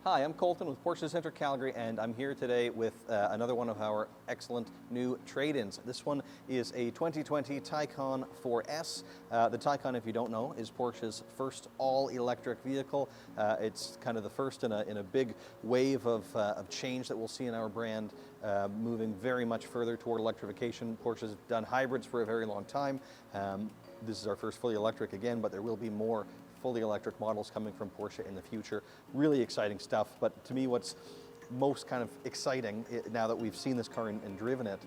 Hi, I'm Colton with Porsche Centre Calgary, and I'm here today with another one of our excellent new trade-ins. This one is a 2020 Taycan 4S. The Taycan, if you don't know, is Porsche's first all-electric vehicle. It's kind of the first in a big wave of change that we'll see in our brand, moving very much further toward electrification. Porsche's done hybrids for a very long time. This is our first fully electric again, but there will be more fully electric models coming from Porsche in the future. Really exciting stuff, but to me what's most kind of exciting, now that we've seen this car and driven it,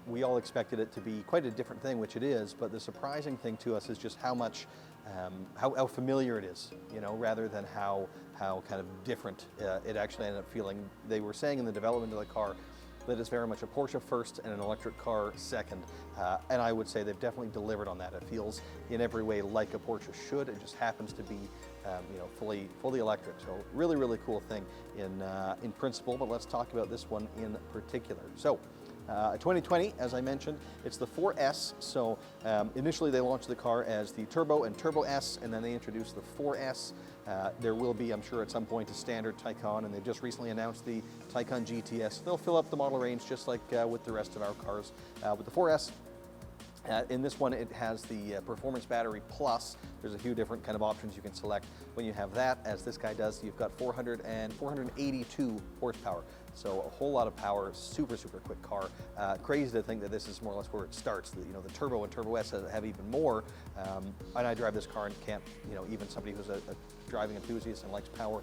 we all expected it to be quite a different thing, which it is, but the surprising thing to us is just how much, how familiar it is, you know, rather than how kind of different it actually ended up feeling. They were saying in the development of the car that it's very much a Porsche first and an electric car second, and I would say they've definitely delivered on that. It feels in every way like a Porsche should. It just happens to be, you know, fully electric. So really cool thing in principle. But let's talk about this one in particular. So. 2020, as I mentioned, it's the 4S. So initially they launched the car as the Turbo and Turbo S, and then they introduced the 4S. There will be, I'm sure, at some point a standard Taycan, and they've just recently announced the Taycan GTS. They'll fill up the model range just like with the rest of our cars. With the 4S, in this one, it has the Performance Battery Plus. There's a few different kind of options you can select. When you have that, as this guy does, you've got 482 horsepower. So a whole lot of power, super quick car. Crazy to think that this is more or less where it starts. You know, the Turbo and Turbo S have even more. And I drive this car and can't, you know, even somebody who's a driving enthusiast and likes power,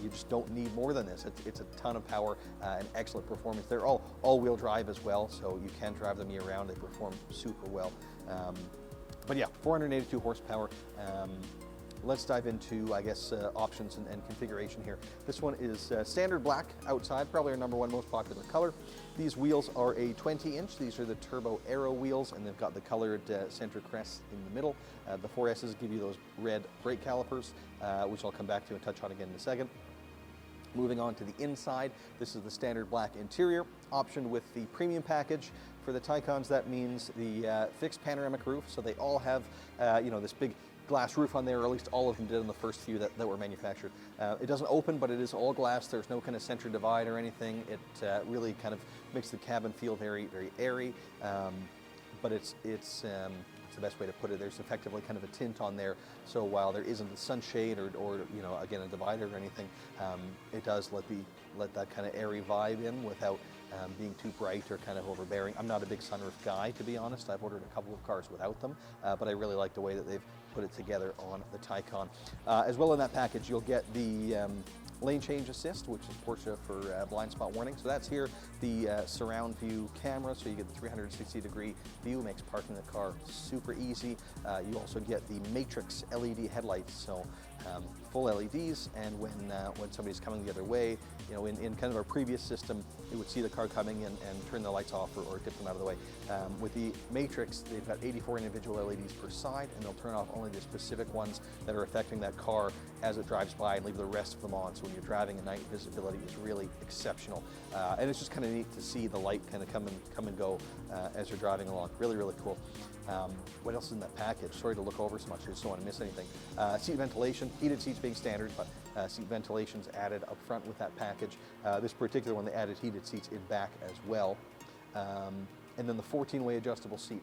you just don't need more than this. It's a ton of power and excellent performance. They're all-wheel drive as well, so you can drive them year-round. They perform super well. But yeah, 482 horsepower. Let's dive into, I guess, options and configuration here. This one is standard black outside, probably our #1 most popular color. These wheels are a 20-inch. These are the Turbo Aero wheels, and they've got the colored center crest in the middle. The 4S's give you those red brake calipers, which I'll come back to and touch on again in a second. Moving on to the inside, this is the standard black interior, optioned with the premium package. For the Taycans, that means the fixed panoramic roof, so they all have, you know, this big glass roof on there, or at least all of them did on the first few that were manufactured. It doesn't open, but it is all glass. There's no kind of center divide or anything. It really kind of makes the cabin feel very airy, but it's the best way to put it. There's effectively kind of a tint on there, so while there isn't a sunshade or you know, again, a divider or anything, it does let that kind of airy vibe in without being too bright or kind of overbearing. I'm not a big sunroof guy, to be honest. I've ordered a couple of cars without them, but I really like the way that they've put it together on the Taycan. As well in that package, you'll get the lane change assist, which is Porsche for blind spot warning. So that's here, the surround view camera, so you get the 360-degree view, makes parking the car super easy. You also get the Matrix LED headlights, so full LEDs, and when somebody's coming the other way, you know, in kind of our previous system, it would see the car coming in and turn the lights off or dip them out of the way. With the Matrix, they've got 84 individual LEDs per side, and they'll turn off only the specific ones that are affecting that car as it drives by and leave the rest of them on. So when you're driving at night, visibility is really exceptional. And it's just kind of neat to see the light kind of come and go as you're driving along. Really cool. What else is in that package? Sorry to look over so much, I just don't want to miss anything. Seat ventilation, heated seats being standard, but seat ventilation's added up front with that package. This particular one, they added heated seats in back as well. And then the 14-way adjustable seat,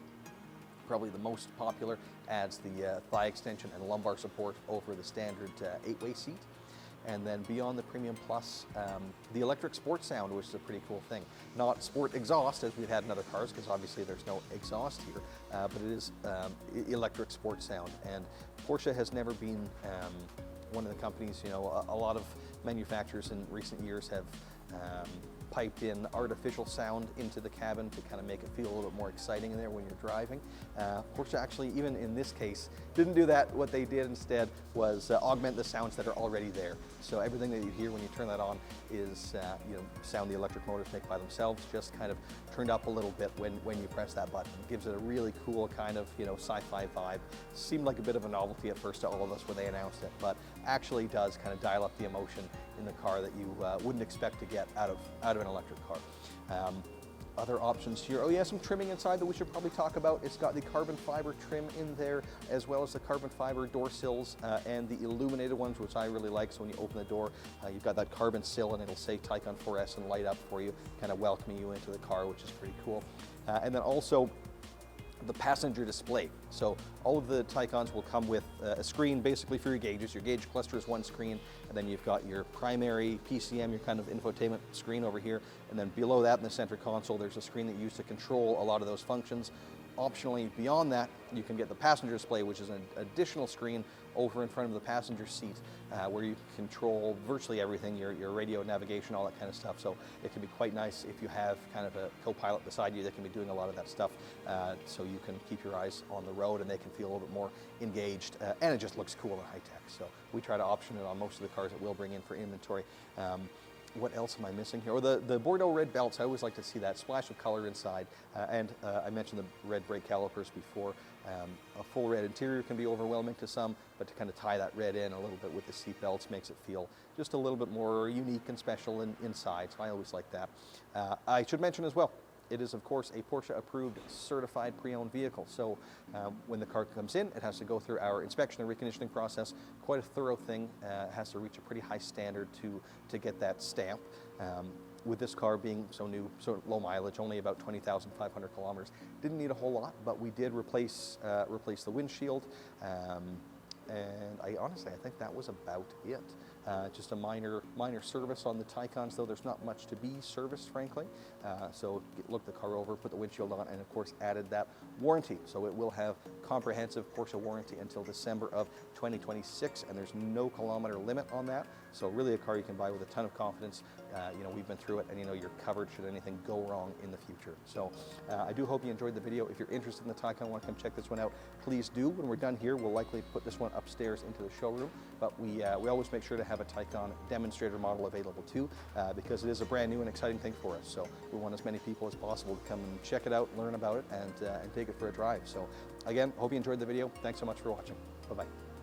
probably the most popular, adds the thigh extension and lumbar support over the standard 8-way seat. And then beyond the Premium Plus, the electric sport sound, which is a pretty cool thing. Not sport exhaust, as we've had in other cars, because obviously there's no exhaust here, but it is electric sport sound. And Porsche has never been one of the companies, you know, a lot of manufacturers in recent years have piped in artificial sound into the cabin to kind of make it feel a little bit more exciting in there when you're driving. Porsche actually, even in this case, didn't do that. What they did instead was augment the sounds that are already there. So everything that you hear when you turn that on is, you know, sound the electric motors make by themselves, just kind of turned up a little bit when you press that button. It gives it a really cool kind of, you know, sci-fi vibe. Seemed like a bit of a novelty at first to all of us when they announced it, but actually does kind of dial up the emotion in the car that you wouldn't expect to get out of an electric car. Other options here. Oh yeah, some trimming inside that we should probably talk about. It's got the carbon fiber trim in there, as well as the carbon fiber door sills and the illuminated ones, which I really like. So when you open the door, you've got that carbon sill and it'll say Taycan 4S and light up for you, kind of welcoming you into the car, which is pretty cool. And then also the passenger display. So all of the Taycans will come with a screen basically for your gauges. Your gauge cluster is one screen, and then you've got your primary PCM, your kind of infotainment screen over here, and then below that in the center console there's a screen that you use to control a lot of those functions. Optionally, beyond that, you can get the passenger display, which is an additional screen over in front of the passenger seat where you can control virtually everything, your radio, navigation, all that kind of stuff. So it can be quite nice if you have kind of a co-pilot beside you that can be doing a lot of that stuff, so you can keep your eyes on the road and they can feel a little bit more engaged, and it just looks cool and high-tech. So we try to option it on most of the cars that we'll bring in for inventory. What else am I missing here? Oh, the Bordeaux red belts, I always like to see that splash of color inside. And I mentioned the red brake calipers before. A full red interior can be overwhelming to some, but to kind of tie that red in a little bit with the seat belts makes it feel just a little bit more unique and special inside, so I always like that. I should mention as well, it is, of course, a Porsche-approved, certified pre-owned vehicle. So when the car comes in, it has to go through our inspection and reconditioning process. Quite a thorough thing. It has to reach a pretty high standard to get that stamp. With this car being so new, so low mileage, only about 20,500 kilometers, didn't need a whole lot, but we did replace the windshield. And I think that was about it. Just a minor service on the Taycans, though there's not much to be serviced, frankly. So looked the car over, put the windshield on, and of course added that warranty. So it will have comprehensive Porsche warranty until December of 2026, and there's no kilometer limit on that. So really a car you can buy with a ton of confidence. We've been through it, and you're covered should anything go wrong in the future. So I do hope you enjoyed the video. If you're interested in the Taycan, want to come check this one out, please do. When we're done here, we'll likely put this one upstairs into the showroom, but we always make sure to have a Taycan demonstrator model available too, because it is a brand new and exciting thing for us. So we want as many people as possible to come and check it out, learn about it, and take it for a drive. So again, hope you enjoyed the video. Thanks so much for watching. Bye-bye.